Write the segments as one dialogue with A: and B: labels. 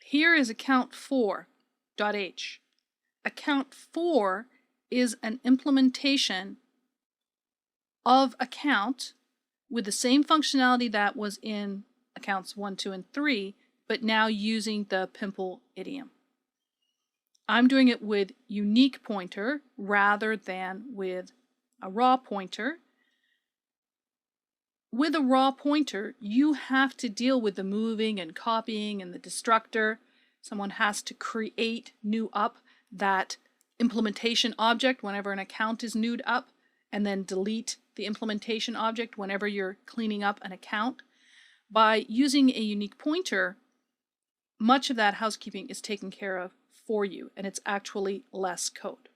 A: Here is account4.h. Account4 is an implementation of account with the same functionality that was in accounts 1, 2, and 3, but now using the pimpl idiom. I'm doing it with unique pointer rather than with a raw pointer. With a raw pointer, you have to deal with the moving and copying and the destructor. Someone has to create, new up that implementation object whenever an account is newed up, and then delete the implementation object whenever you're cleaning up an account. By using a unique pointer, much of that housekeeping is taken care of for you, and it's actually less code.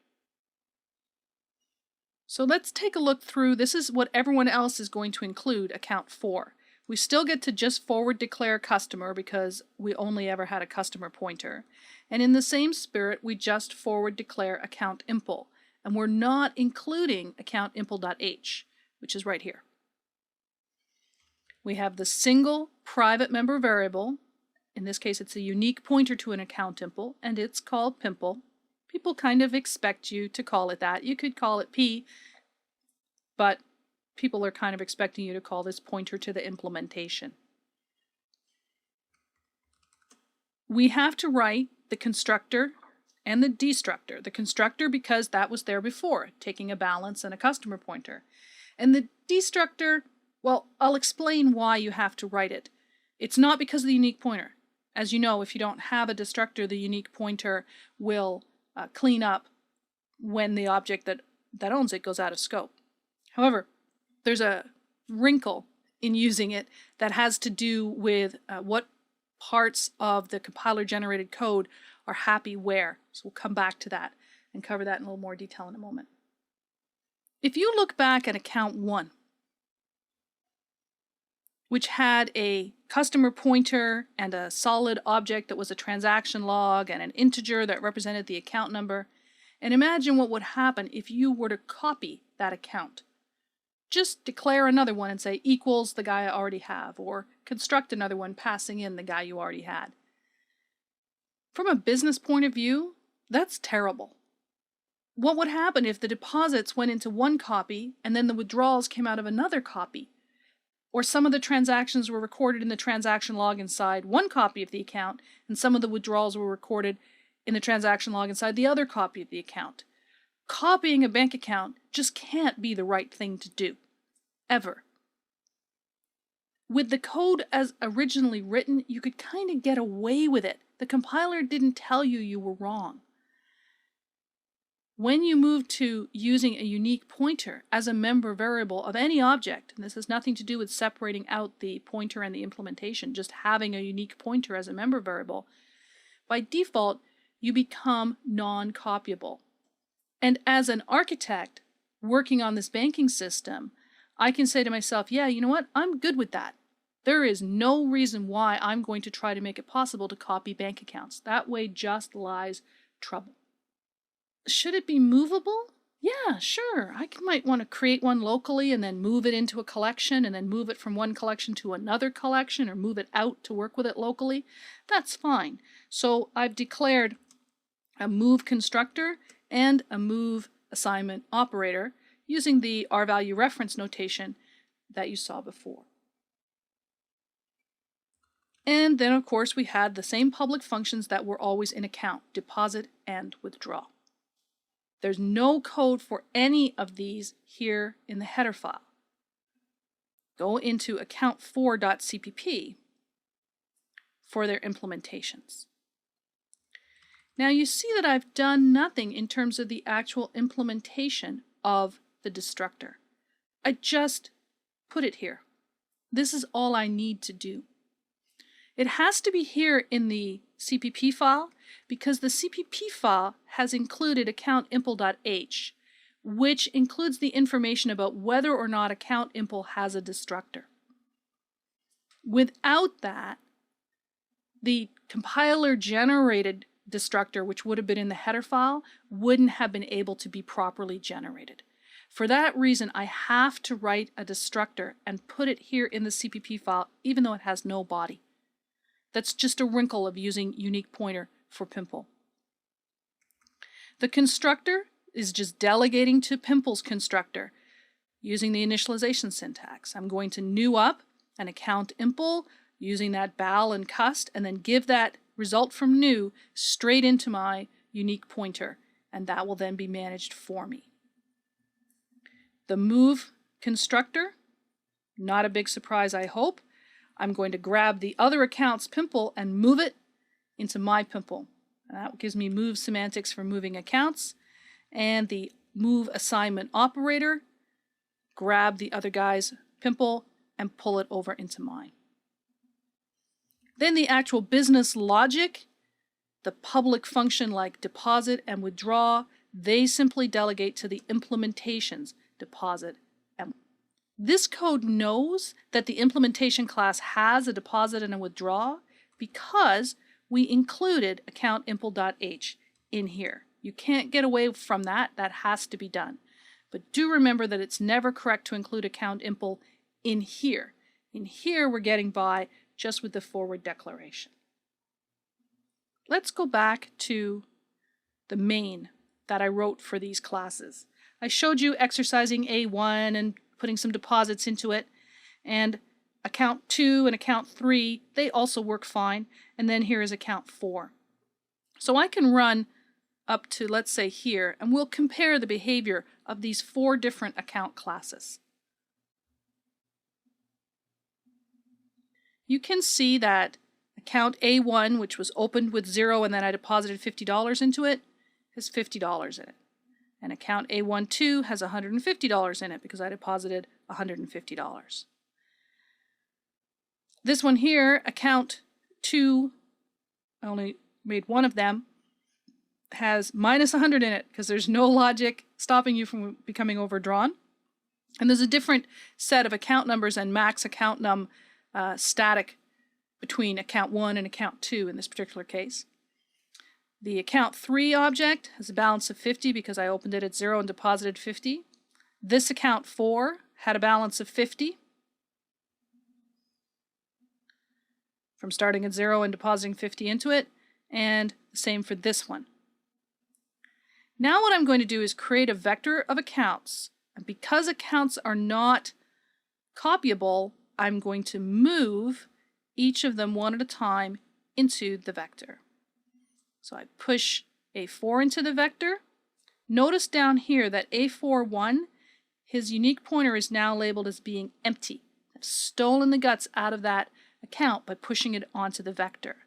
A: So let's take a look through. This is what everyone else is going to include account 4. We still get to just forward declare customer because we only ever had a customer pointer. And in the same spirit, we just forward declare account impl. And we're not including account impl.h, which is right here. We have the single private member variable. In this case, it's a unique pointer to an account impl, and it's called pimpl. People kind of expect you to call it that. You could call it p, but people are kind of expecting you to call this pointer to the implementation. We have to write the constructor and the destructor. The constructor because that was there before, taking a balance and a customer pointer. And the destructor, well, I'll explain why you have to write it. It's not because of the unique pointer. As you know, if you don't have a destructor, the unique pointer will clean up when the object that owns it goes out of scope. However, there's a wrinkle in using it that has to do with what parts of the compiler-generated code are happy where. So we'll come back to that and cover that in a little more detail in a moment. If you look back at account 1, which had a customer pointer and a solid object that was a transaction log and an integer that represented the account number, and imagine what would happen if you were to copy that account. Just declare another one and say equals the guy I already have, or construct another one passing in the guy you already had. From a business point of view, that's terrible. What would happen if the deposits went into one copy and then the withdrawals came out of another copy? Or some of the transactions were recorded in the transaction log inside one copy of the account, and some of the withdrawals were recorded in the transaction log inside the other copy of the account. Copying a bank account just can't be the right thing to do, ever. With the code as originally written, you could kind of get away with it. The compiler didn't tell you you were wrong. When you move to using a unique pointer as a member variable of any object, and this has nothing to do with separating out the pointer and the implementation, just having a unique pointer as a member variable, by default, you become non-copyable. And as an architect working on this banking system, I can say to myself, yeah, you know what? I'm good with that. There is no reason why I'm going to try to make it possible to copy bank accounts. That way just lies trouble. Should it be movable? Yeah, sure. I might want to create one locally and then move it into a collection and then move it from one collection to another collection or move it out to work with it locally. That's fine. So I've declared a move constructor and a move assignment operator using the R-value reference notation that you saw before. And then, of course, we had the same public functions that were always in account, deposit and withdraw. There's no code for any of these here in the header file. Go into account4.cpp for their implementations. Now you see that I've done nothing in terms of the actual implementation of the destructor. I just put it here. This is all I need to do. It has to be here in the CPP file because the CPP file has included account impl.h, which includes the information about whether or not account impl has a destructor. Without that, the compiler generated destructor, which would have been in the header file, wouldn't have been able to be properly generated. For that reason, I have to write a destructor and put it here in the CPP file, even though it has no body. That's just a wrinkle of using unique pointer for pimpl. The constructor is just delegating to pimpl's constructor using the initialization syntax. I'm going to new up an account impl using that bal and cust, and then give that result from new straight into my unique pointer, and that will then be managed for me. The move constructor, not a big surprise, I hope. I'm going to grab the other account's pimpl and move it into my pimpl. And that gives me move semantics for moving accounts. And the move assignment operator, grab the other guy's pimpl and pull it over into mine. Then the actual business logic, the public function like deposit and withdraw, they simply delegate to the implementations, deposit and this code knows that the implementation class has a deposit and a withdraw because we included account impl.h in here. You can't get away from that. That has to be done. But do remember that it's never correct to include account impl in here. In here, we're getting by just with the forward declaration. Let's go back to the main that I wrote for these classes. I showed you exercising A1 and putting some deposits into it, and account 2 and account 3, they also work fine, and then here is account 4. So I can run up to, let's say, here, and we'll compare the behavior of these 4 different account classes. You can see that account A1, which was opened with 0 and then I deposited $50 into it, has $50 in it. And account A12 has $150 in it because I deposited $150. This one here, account 2, I only made one of them, has minus 100 in it because there's no logic stopping you from becoming overdrawn. And there's a different set of account numbers and max account num static between account 1 and account 2 in this particular case. The account 3 object has a balance of 50 because I opened it at 0 and deposited 50. This account 4 had a balance of 50 from starting at 0 and depositing 50 into it, and the same for this one. Now what I'm going to do is create a vector of accounts, and because accounts are not copyable, I'm going to move each of them one at a time into the vector. So I push A4 into the vector. Notice down here that A41, his unique pointer is now labeled as being empty. I've stolen the guts out of that account by pushing it onto the vector.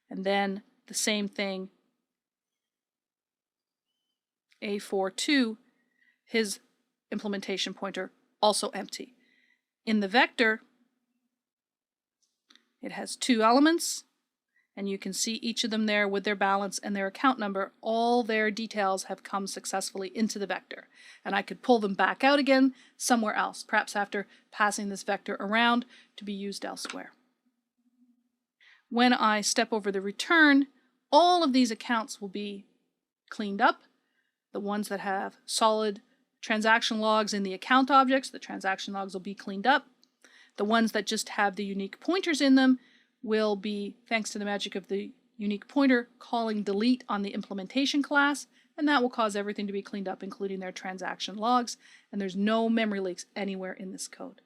A: And then the same thing, A42, his implementation pointer also empty. In the vector, it has 2 elements, and you can see each of them there with their balance and their account number. All their details have come successfully into the vector. And I could pull them back out again somewhere else, perhaps after passing this vector around to be used elsewhere. When I step over the return, all of these accounts will be cleaned up. The ones that have solid transaction logs in the account objects, the transaction logs will be cleaned up. The ones that just have the unique pointers in them will be, thanks to the magic of the unique pointer, calling delete on the implementation class, and that will cause everything to be cleaned up, including their transaction logs, and there's no memory leaks anywhere in this code.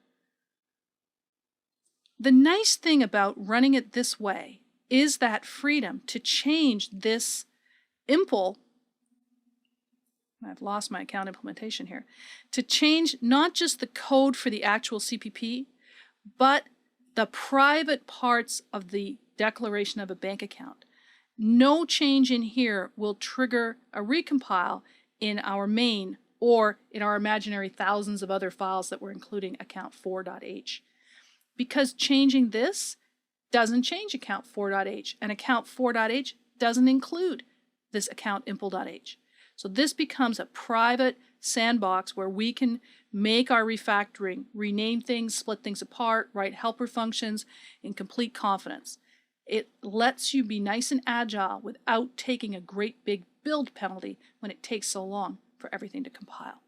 A: The nice thing about running it this way is that freedom to change this impl. I've lost my account implementation here, to change not just the code for the actual CPP, but the private parts of the declaration of a bank account. No change in here will trigger a recompile in our main or in our imaginary thousands of other files that we're including account 4.h. Because changing this doesn't change account 4.h, and account 4.h doesn't include this account impl.h. So this becomes a private sandbox where we can make our refactoring, rename things, split things apart, write helper functions in complete confidence. It lets you be nice and agile without taking a great big build penalty when it takes so long for everything to compile.